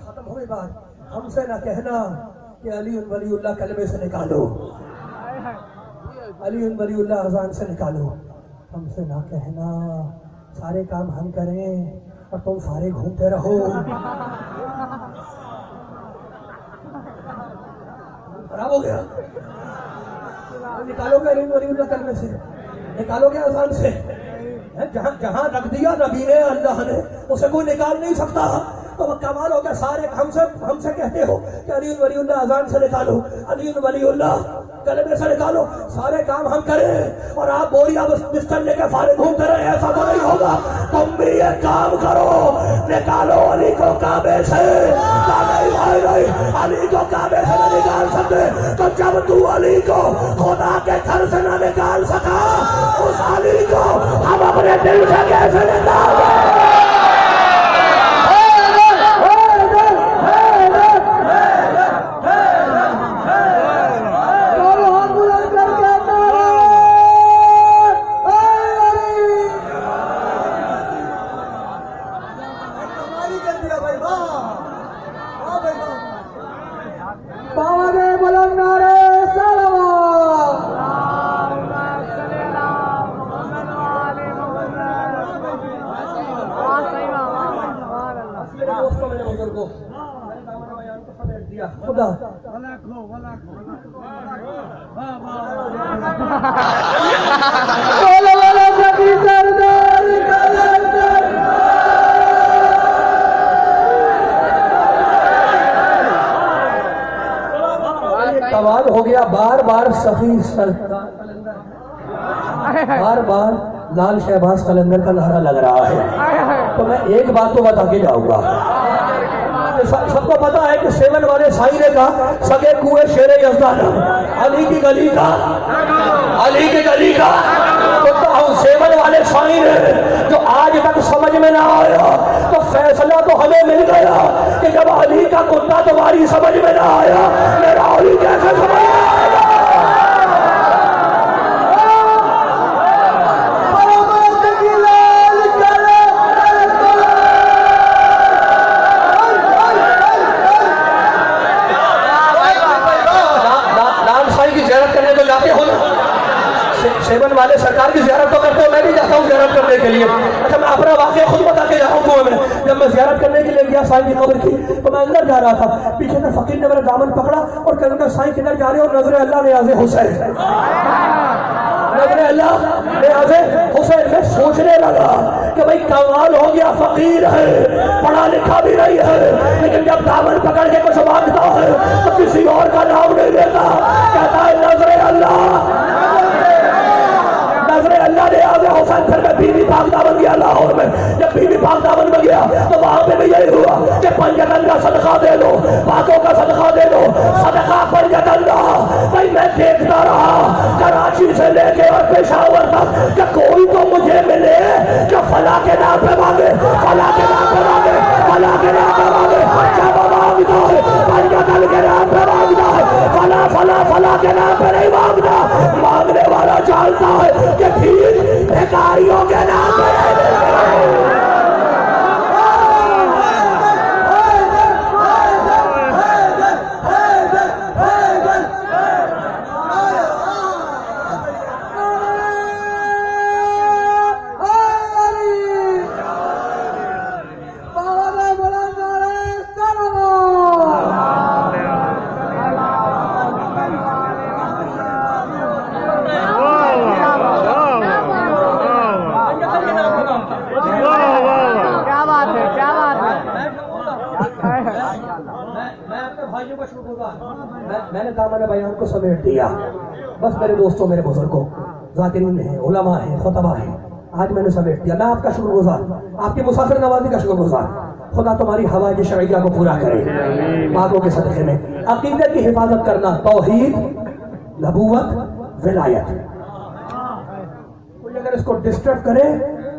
ختم ہوئی بات، ہم ہم سے نہ کہنا کہ علی ولی اللہ کلمے سے نکالو، علی ولی اللہ اذان سے نکالو، ہم سے نہ کہنا سارے کام ہم کریں اور تم سارے گھومتے رہو۔ خراب ہو گیا، نکالو گے علی ولی اللہ کلمے سے، نکالو گے اذان سے، جہاں رکھ دیا نبی نے اللہ نے اسے کوئی نکال نہیں سکتا۔ تو کمال ہو گیا، سارے ہم سے کہتے ہو کہ علی ولی اللہ اذان سے نکالو، علی ولی اللہ کلمے سے نکالو، سارے کام ہم کریں اور آپ بوریا بستر لے کے فارغ گھومتے رہے، ایسا تو نہیں ہوگا۔ تم بھی یہ کام کرو، نکالو علی کو کعبے سے۔ نہیں علی کو کعبے سے نہ نکال سکتے تو جب تو علی کو خدا کے گھر سے نہ نکال سکا، اس علی کو ہم اپنے دل سے کیسے نکال دیں؟ سوال ہو گیا، بار بار سخی بار بار لال شہباز قلندر کا نعرہ لگ رہا ہے، تو میں ایک بات تو بتا کے جاؤں گا۔ سب کو پتا ہے کہ سیون والے سائی نے کہا سگے کوئے شیر یزدانم، علی کی گلی کا، علی کی گلی کا، تو سیون والے سائی نے جو آج تک سمجھ میں نہ آیا، تو فیصلہ تو ہمیں مل گیا کہ جب علی کا کتا تمہاری سمجھ میں نہ آیا، میرا علی کیسے سمجھ میں آئے گا؟ سیون والے سرکار کی زیارت تو کرتے ہو، میں بھی جاتا ہوں زیارت کرنے کے لیے۔ اچھا میں اپنا واقعہ خود بتا کے جا رہا ہوں کنویں میں، جب میں زیارت کرنے کے لیے گیا سائیں کی قبر کی، تو میں اندر جا رہا تھا، پیچھے سے فقیر نے میرا دامن پکڑا اور کہنے لگا سائیں کدھر جا رہے ہو؟ نظر اللہ نیاز حسین، نظر اللہ نیاز حسین۔ میں سوچنے لگا کہ بھائی کمال ہو گیا، فقیر ہے، پڑھا لکھا بھی نہیں ہے، لیکن جب دامن پکڑ کے کچھ مانگتا ہے تو کسی اور کا نام نہیں لیتا، کہتا ہے نظر اللہ، نظر اللہ نے آزے حسین۔ پھر میں بی بی پاک دامن گیا لاہور میں، جب بی بی پاک دامن میں گیا تو وہاں پہ بھی یہی ہوا کہ پنجتن کا صدقہ دے دو، پاکوں کا صدقہ دے دو، صدقہ پنجتن کا۔ بھائی میں دیکھتا رہا کراچی سے لے کے اور پشاور تک کہ کوئی تو مجھے ملے جو فلاں کے نام پہ مانگے، فلاں کے نام پہ مانگے، فلاں کے نام پہ مانگے، جب مانگتا ہے پنجتن کے نام پہ مانگتا ہے، فلاں فلاں فلاں کے نام پہ نہیں مانگتا۔ مانگنے والا جانتا ہے کہ ٹھیک بھکاریوں کے نام پہ میں نے دامن بیان کو سمیٹ دیا۔ بس میرے دوستوں، میرے بزرگوں، ذاکرین ہیں، علماء ہیں، خطبہ ہیں، آج میں نے سمیٹ دیا۔ میں آپ کا شکر گزار، آپ کی مسافر نوازی کا شکر گزار۔ خدا تمہاری حوائج شرعیہ کو پورا کرے پاکوں کے صدقے میں۔ عقیدے کی حفاظت کرنا، توحید، نبوت، ولایت، کوئی اگر اس کو ڈسٹرب کرے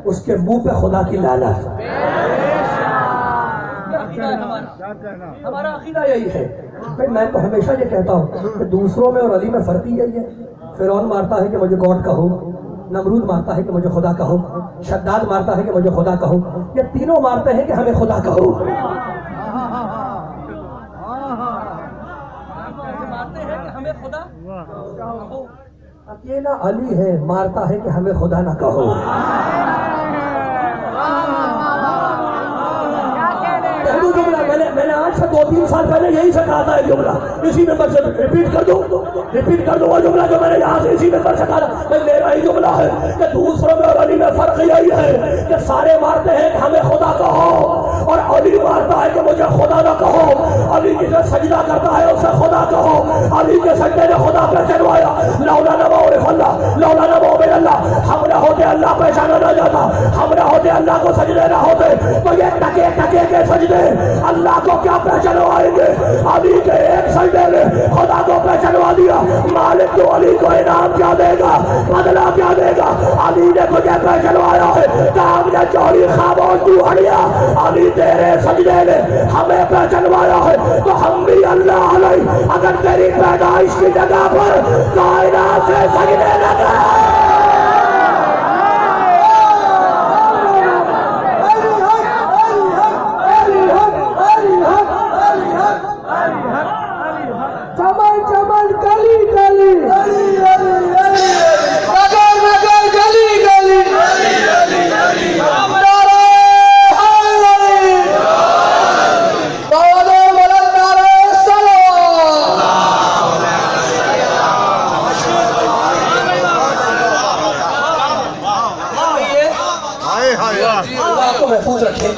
اس کے منہ پہ خدا کی لعنت۔ ہمارا عقیدہ یہی ہے۔ میں تو ہمیشہ یہ کہتا ہوں کہ دوسروں میں اور علی میں فرق ہی یہی ہے۔ فرعون مارتا ہے کہ مجھے گاڈ کہو، نمرود مارتا ہے کہ مجھے خدا کہو، شداد مارتا ہے کہ مجھے خدا کہو، یہ تینوں مارتے ہیں کہ ہمیں خدا کہو۔ اکیلا علی ہے مارتا ہے کہ ہمیں خدا نہ کہو. جملہ میں نے آج سے 2-3 سال پہلے یہی سے کہا تھا. ایک جملہ اسی ممبر سے ریپیٹ کر دوں وہ جملہ جو میں نے یہاں سے اسی ممبر سے کہا تھا. میرا ہی جملہ ہے کہ دوسروں میں اور علی میں فرق یہی ہے کہ سارے مارتے ہیں کہ ہمیں خدا کہو اور علی مارتا ہے کہ مجھے خدا نہ کہو. علی جسے سجدہ کرتا ہے اسے خدا کہو. علی کے سجدے نے خدا پہچانوایا. لولا نہ معرف اللہ لولا نہ معبد اللہ. ہم نہ ہوتے اللہ پہچانا نہ جاتا. ہم نہ ہوتے اللہ کو سجدے نہ ہوتے تو یہ ٹکے کے سجدے اللہ کو کیا پہچانوائیں گے. علی کے ایک سجدے نے خدا کو پہچانوا دیا. مالک تو علی کو انعام کیا دے گا, بدلہ کیا دے گا. علی نے تجھے پہچانوایا ہے. کام نے چوری خاموش تو ہڑیا. علی تیرے سجدے نے ہمیں پہچانوایا ہے تو ہم بھی اللہ علیہ اگر تیری پیدائش کی جگہ پر کائنات سے سجدے لگا. محفوظ رکھیں.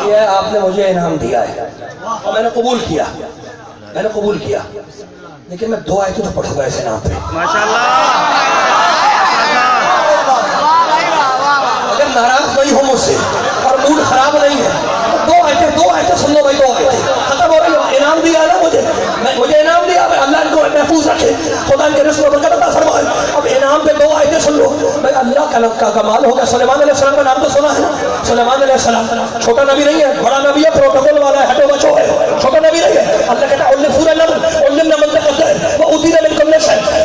یہ آپ نے مجھے انعام دیا ہے اور میں نے قبول کیا لیکن میں 2 آیتیں تو پڑھوں گا اس انعام پہ. اگر ناراض نہیں ہو مجھ سے اور موڈ خراب نہیں ہے تو 2 آیتیں سن لو بھائی. 2 آیتیں ختم ہو رہی ہے. انعام دیا نا مجھے انعام دیا. اللہ ان کو محفوظ رکھے. خدا کے رزق میں برکت عطا فرمائے. اب انعام پہ 2 آیتیں سن لو بھائی. اللہ کا کمال ہوگا. سلیمان علیہ السلام کا نام تو سنا ہے نا. سلیمان علیہ السلام چھوٹا نبی نہیں ہے, بڑا نبی ہے, پروٹوکول والا ہے, ہٹو بچو ہے. چھوٹا نبی نہیں ہے. اللہ کہتا ہے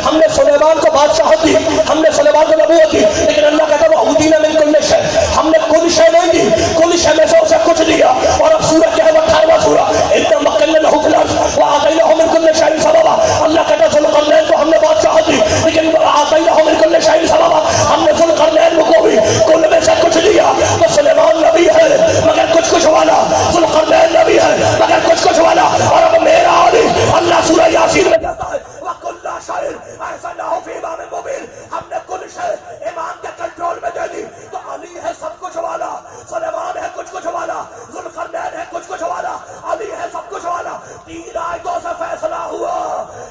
ہم نے سلیمان کو بادشاہت دی, ہم نے سلیمان کو نبوت دی, لیکن اللہ کہتا ہے وَأُوتِينَا مِن كُلِّ شَيْءٍ. ہم نے کل شے نہیں دی, کل شے میں سے اسے کچھ دیا. اور اب سورہ کیا ہے 18واں سورہ اِنَّا مَكَّنَّا لَهُ فِي الْأَرْضِ وَآتَيْنَاهُ مِن كُلِّ شَيْءٍ سَبَبًا. اللہ کہتا ہے ذوالقرنین کو ہم نے بادشاہت دی لیکن آتَيْنَاهُ مِن كُلِّ شَيْءٍ سَبَبًا. ہم نے ذوالقرنین کو بھی کل میں سے کچھ دیا. تو سلیمان نبی ہے مگر کچھ والا, ذوالقرنین نبی ہے مگر کچھ والا. اور اب میرا علی اللہ سورہ یاسین میں کہتا ہے وَكُلَّ شَيْءٍ أَحْصَيْنَاهُ فِي إِمَامٍ مُبِينٍ. ہم نے کل شے امام کے کنٹرول میں دے دی. تو علی ہے سب کچھ والا, سلیمان ہے کچھ والا, ذوالقرنین ہے کچھ والا, علی ہے سب کچھ والا. 3 آیتوں سے فیصلہ ہوا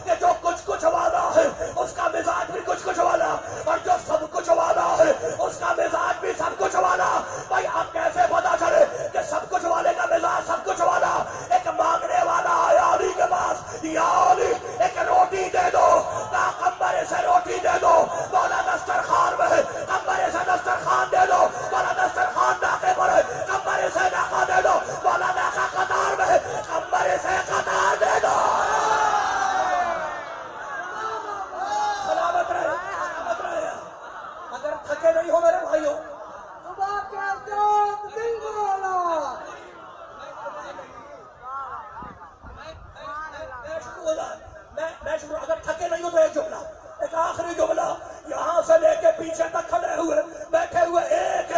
کہ جو کچھ والا ہے اس کا مزاج بھی کچھ والا, اور جو سب کچھ والا ہے اس کا مزاج بھی سب کچھ والا. بھائی اب کیسے پتا چلے کہ سب کچھ والے کا مزاج سب کچھ والا؟ ایک مانگنے والا آیا علی کے پاس, یا علی ایک روٹی دے دو. کہا کمبرے سے روٹی دے دو. بولا دسترخوان میں, کمبرے سے دسترخوان دے دو. بولا دسترخوان ناقے پر ہے, کمبرے سے ناقہ دے دو. بولا ناقہ قطار میں, کمبرے سے قطار دے دو. سلامت رہے. اگر تھکے نہیں ہو میرے بھائیوں, اگر تھکے نہیں ہو تو ایک جملہ, ایک آخری جملہ. یہاں سے لے کے پیچھے تک کھڑے ہوئے بیٹھے ہوئے ایک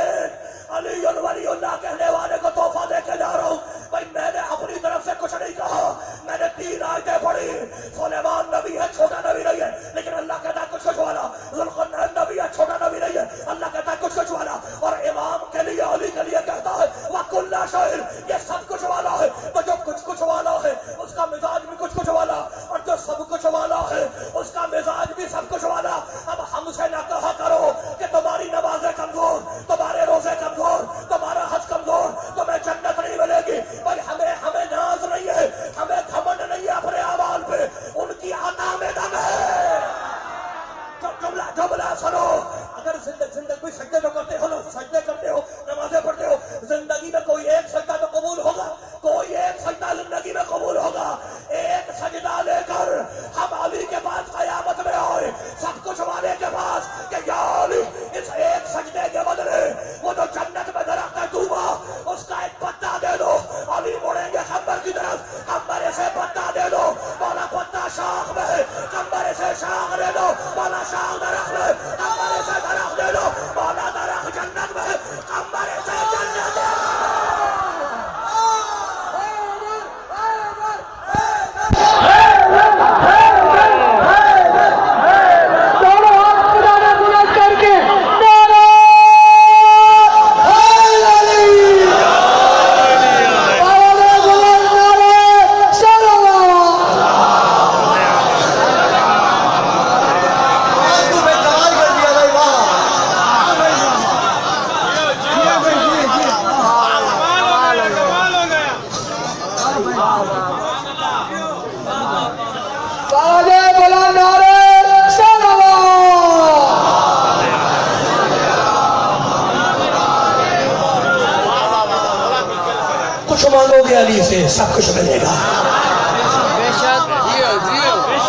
علی ولی اللہ کہنے والے کو تحفہ دے کے جا رہا ہوں. بھائی میں نے اپنی طرف سے کچھ نہیں کہا, میں نے 3 آیتیں پڑھی. سلیمان نبی ہے, چھوٹا نبی نہیں ہے, لیکن اللہ کہتا ہے کچھ والا. ذوالقرنین نبی ہے, چھوٹا نبی نہیں ہے, اللہ کہتا ہے کچھ والا. اور امام کے لیے علی کے لیے کہتا ہے وَكُلَّ شَيْءٍ, یہ سب کچھ والا ہے. تو جو کچھ والا ہے اس کا مزاج بھی کچھ والا, اور جو سب کچھ والا ہے اس کا مزاج بھی سب کچھ والا. اب ہم سے نہ کہا کرو کہ کمبر سے شاخ دے دو مولا شاخ درخت میں، کمبر سے درخت دے دو مولا درخت جنت میں، کمبر سے جنت ہے۔ کچھ مانگو گے علی سے سب کچھ ملے گا،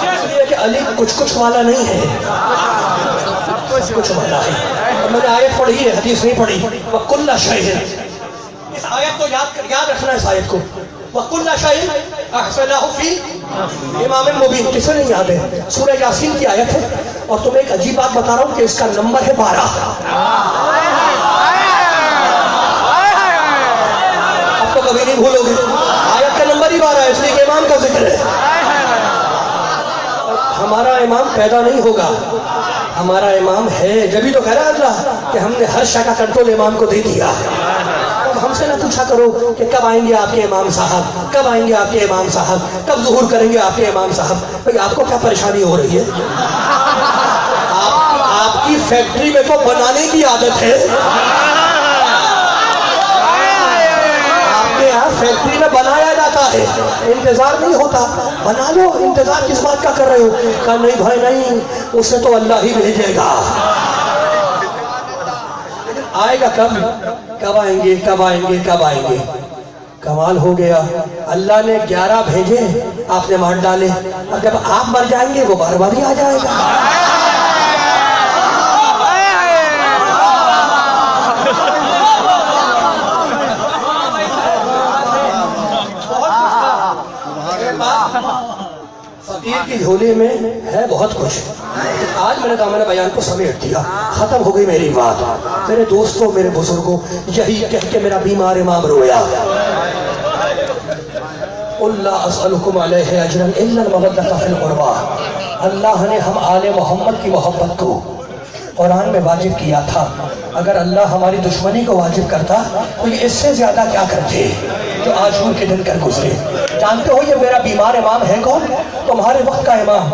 اس لیے کہ علی کچھ والا نہیں ہے، سب کچھ والا ہے۔ اور میں نے آیت پڑھی ہے، حدیث نہیں پڑھی۔ وَكُلَّ شَيْءٍ، اس آیت کو یاد رکھنا ہے، اس آیت کو وَكُلَّ شَيْءٍ أَحْصَيْنَاهُ فِي إِمَامٍ مُبِينٍ۔ کسے نہیں یاد ہے؟ سورہ یاسین کی آیت ہے، اور تمہیں ایک عجیب بات بتا رہا ہوں کہ اس کا نمبر ہے 12۔ کبھی نہیں بھولو گے، آیت کا نمبر ہی 12 ہے، اس لیے کہ امام کا ذکر ہے۔ ہمارا امام پیدا نہیں ہوگا، ہمارا امام ہے، جبھی تو کہہ رہا ہے اللہ کہ ہم نے ہر شے کا کنٹرول امام کو دے دیا۔ اب ہم سے نہ پوچھا کرو کہ کب آئیں گے آپ کے امام صاحب، کب آئیں گے آپ کے امام صاحب، کب ظہور کریں گے آپ کے امام صاحب۔ بھئی آپ کو کیا پریشانی ہو رہی ہے؟ آپ کی فیکٹری میں تو بنانے کی عادت ہے، فیکٹری میں بنایا جاتا ہے، انتظار نہیں ہوتا۔ بنا لو، انتظار کس بات کا کر رہے ہو؟ کہا نہیں بھائی نہیں، اسے تو اللہ ہی بھیجے گا۔ آئے گا کب؟ کب آئیں گے، کب آئیں گے، کب آئیں گے؟ کمال ہو گیا، اللہ نے 11 بھیجے، آپ نے مار ڈالے، اور جب آپ مر جائیں گے وہ بار بار ہی آ جائے گا۔ فقیر کی جھولی میں ہے بہت کچھ، آج میں نے دامن بیان کو سمیٹ دیا، ختم ہو گئی میری بات۔ میرے دوستوں، میرے بزرگوں، یہی کہہ کے میرا بیمار امام رویا۔ اللہ اسألکم علیہ اجرا الا المودۃ فی القربى، اللہ نے ہم آل محمد کی محبت کو قرآن میں واجب کیا تھا، اگر اللہ ہماری دشمنی کو واجب کرتا تو یہ اس سے زیادہ کیا کرتے جو عاشور کے دن کر گزرے۔ جانتے ہو یہ میرا بیمار امام ہے کون؟ تمہارے وقت کا امام،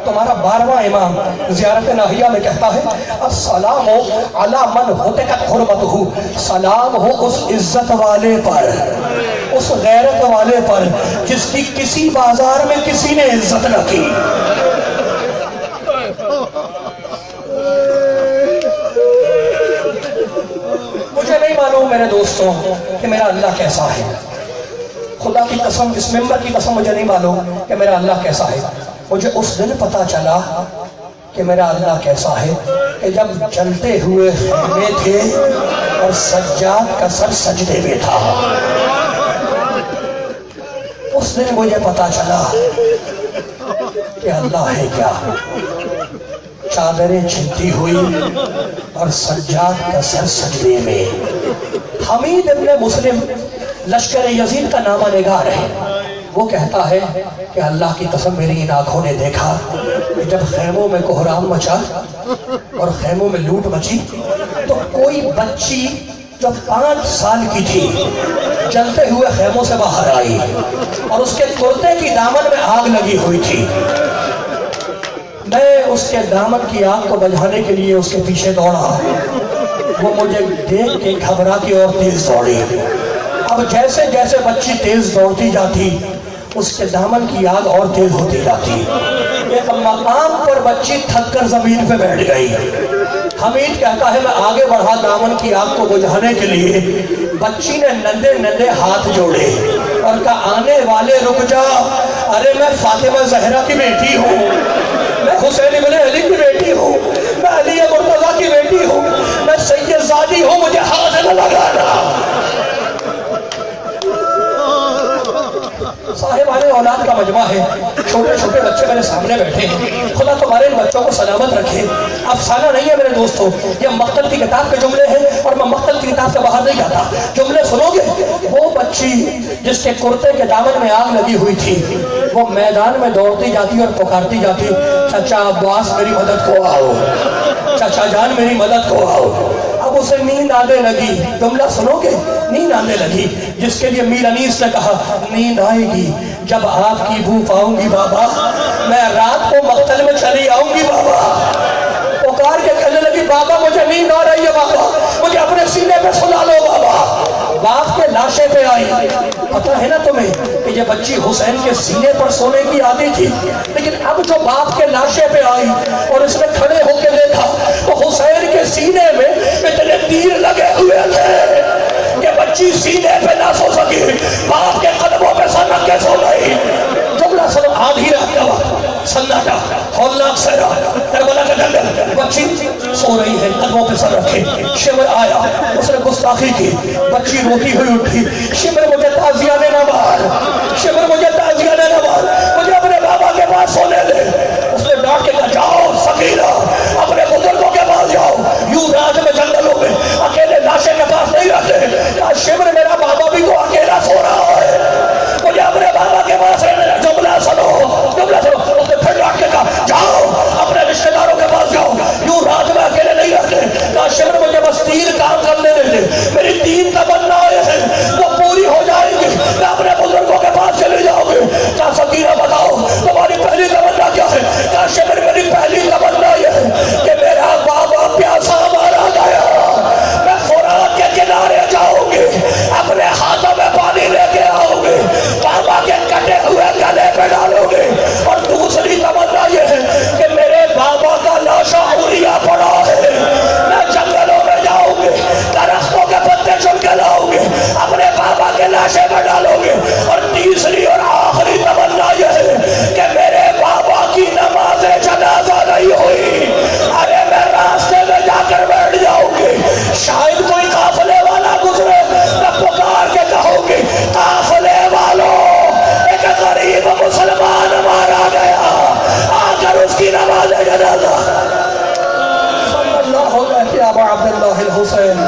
تمہارا 12واں امام زیارت ناہیہ میں کہتا ہے السلام علی من ہتکت حرمتہ، سلام ہو اس عزت والے پر، اس غیرت والے پر جس کی کسی بازار میں کسی نے عزت نہ کی۔ مجھے نہیں معلوم میرے دوستوں کہ میرا اللہ کیسا ہے، خدا کی قسم، اس ممبر کی قسم مجھے نہیں معلوم کہ میرا اللہ کیسا ہے۔ مجھے اس دن پتا چلا کہ میرا اللہ کیسا ہے کہ جب چلتے ہوئے خیمے تھے اور سجاد کا سر سجدے میں تھا، اس دن مجھے پتا چلا کہ اللہ ہے کیا۔ چادریں چھنتی ہوئی اور سجاد کا سر سجدے میں۔ حمید ابن مسلم لشکر یزید کا نامہ نگار ہے، وہ کہتا ہے کہ اللہ کی قسم میری ان آنکھوں نے دیکھا کہ جب خیموں میں کوہرام مچا اور خیموں میں لوٹ مچی تو کوئی بچی جو 5 سال کی تھی جلتے ہوئے خیموں سے باہر آئی اور اس کے کرتے کی دامن میں آگ لگی ہوئی تھی۔ میں اس کے دامن کی آگ کو بجھانے کے لیے اس کے پیچھے دوڑا، وہ مجھے دیکھ کے گھبراتی اور تیز دوڑی۔ اب جیسے جیسے بچی تیز دوڑتی جاتی اس کے دامن کی آگ اور تیز ہوتی جاتی۔ ایک مقام پر بچی تھک کر زمین پہ بیٹھ گئی۔ حمید کہتا ہے میں آگے بڑھا دامن کی آگ کو بجھانے کے لیے، بچی نے نندے نندے ہاتھ جوڑے اور کہا آنے والے رک جا، ارے میں فاطمہ زہرا کی بیٹی ہوں، میں حسین ابن علی کی بیٹی ہوں، میں علی مرتضیٰ کی بیٹی ہوں، میں سید زادی ہوں، مجھے ہاتھ نہ لگانا۔ صاحب اولاد کا مجمع ہے، چھوٹے چھوٹے بچے میرے سامنے بیٹھے ہیں، خدا تمہارے ان بچوں کو سلامت رکھے۔ افسانہ نہیں ہے میرے دوستو، یہ مقتل کی کتاب کے جملے ہیں اور میں مقتل کی کتاب سے باہر نہیں جاتا۔ جملے سنو گے؟ وہ بچی جس کے کرتے کے دامن میں آگ لگی ہوئی تھی، وہ میدان میں دوڑتی جاتی اور پکارتی جاتی، چچا عباس میری مدد کو آؤ، چچا جان میری مدد کو آؤ۔ اب اسے نیند آنے لگی، جملہ سنو گے؟ نیند آنے لگی، جس کے لیے میر انیس نے کہا نیند آئے گی جب آپ کی بو پاؤں گی بابا، میں رات کو مقتل میں چلی آؤں گی بابا۔ پکار کے کہنے لگی بابا مجھے نیند آ رہی ہے بابا، مجھے اپنے سینے پہ سلا لو بابا۔ باپ کے لاشے پہ آئی، پتہ ہے نا تمہیں کہ یہ بچی حسین کے سینے پر سونے کی عادی تھی، لیکن اب جو باپ کے لاشے پہ آئی اور اس نے کھڑے ہو کے دیکھا تو حسین کے سینے میں اتنے تیر لگے ہوئے تھے کہ بچی سینے پہ نہ سو سکی، باپ کے قدموں پہ سر رکھ کے سو گئی۔ جملہ سنو، آدھی رات کا وقت، سناٹا، ہولناک صحرا، کربلا کا جنگل، بچی سو رہی ہے قدموں پہ سر رکھے۔ شمر آیا، اس نے گستاخی کی، بچی روتی ہوئی اٹھی، شمر مجھے تعزیہ نہ مار، شمر مجھے تعزیہ نہ مار، مجھے اپنے بابا کے پاس سونے دے۔ اس نے ڈانٹ کے کہا جاؤ سکینہ، اپنے بزرگوں کے پاس جاؤ، یوں رات میں جنگلوں میں اکیلے لاشے کے پاس نہیں رہتے۔ کہا شمر میرا بابا بھی تو اکیلا سو رہا ہے، مجھے اپنے بابا کے پاس رہنے دے۔ جملہ سنو، جملہ سنو، اس نے پھر ڈانٹ کے کہا جاؤ اپنے رشتہ داروں کے پاس جاؤ، یوں رات میں اکیلے نہیں رہتے۔ کہا شمر مجھے بس 3 کام کرنے دے، میری 3 تمنائیں ہیں وہ پوری ہو جائیں گی، میں اپنے بزرگوں کے پاس چلے جاؤں گی۔ کہا سکینہ بتاؤ تمہاری پہلی تمنا کیا ہے؟ کہا شمر میری پہلی تمنا یہ ہے کہ میرا بابا پیاسا مارا گیا، میں فرات کے کنارے جاؤں گی، اپنے ہاتھوں میں پانی لے کے آؤں گی، بابا کے کٹے ہوئے گلے پہ ڈالوں گی۔ اور دوسری تمنا یہ ہے کہ میرے بابا کا لاشا اڑیا پڑا ہے، میں جنگلوں میں جاؤں گی، درختوں کے پتے چن کے لاؤں گی، اپنے بابا کے لاشے میں ڈالوں گی۔ اور تیسری اور آخری تمنا یہ ہے کہ میرے بابا کی نماز جنازہ نہیں ہوئی، ارے میں راستے میں جا کر بیٹھ جاؤں گی، شاید کوئی قافلے والا گزرے، میں پکار کے کہوں گی قافلے والوں ایک غریب مسلمان مارا گیا، آ کر اس کی نماز جنازہ۔ صلی اللہ علیہ یا ابا عبداللہ الحسین،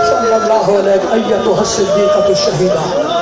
صلی اللہ علیہ ایتھا الصدیقۃ الشہیدہ۔